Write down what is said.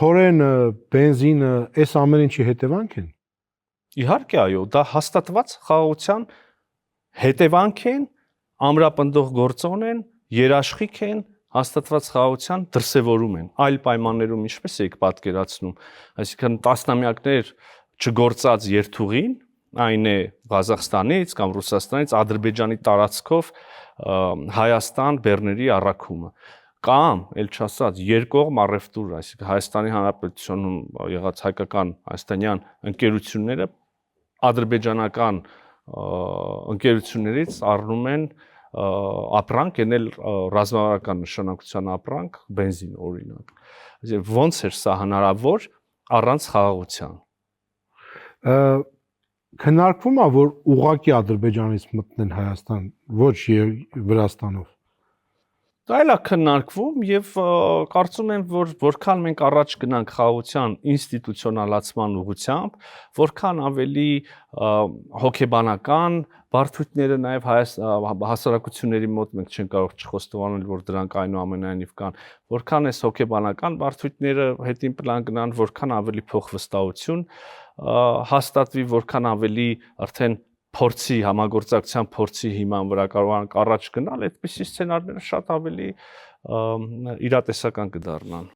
ցորենը, բենզինը, այս ամեն ինչի հետևանք են։ Իհարկե, այո, դա հաստատված խաղաղության հետևանք են, ամրապնդող գործոն են, երաշխիք են, հաստատված խաղաղության դրսևորում են։ Այլ պայմաններում ինչպես եք պատկերացնում, այսինքն տասնամյակներ չգործած երթուղին, այն է Ղազախստանից կամ Ռուսաստանից Ադրբեջանի տարածքով Հայաստան բեռների առաքումը կամ ել չասած երկկողմ առևտուր, այսինքն Հայաստանի Հանրապետությունում եղած հայկական հայաստանյան ընկերությունները ադրբեջանական ընկերություններից առնում են ապրանք, ենել ռազմավարական նշանակության ապրանք, բենզին օրինակ։ Այսինքն ոնց էր սա հնարավոր առանց խաղաղության։ Քննարկվում է, որ ուղղակի Ադրբեջանից մտնեն Հայաստան, ոչ Վրաստանով։ Դա էլ է քննարկվում եւ կարծում եմ, որ որքան մենք առաջ գնանք խաղաղության ինստիտուցիոնալացման ուղղությամբ, որքան ավելի հոգեբանական բարդությունները նաեւ հասարակությունների մոտ մենք չենք կարող չխոստովանել, որ դրանք այնուամենայնիվ կան, որքան էս հոգեբանական բարդությունները հետին պլան գնան, որքան ավելի փոխվստահություն հաստատվի, որքան ավելի արդեն փորձի համագործակցության փորձի հիման վրա կարող առաջ գնալ, այդպիսի սցենարները շատ ավելի իրատեսական կդառնան։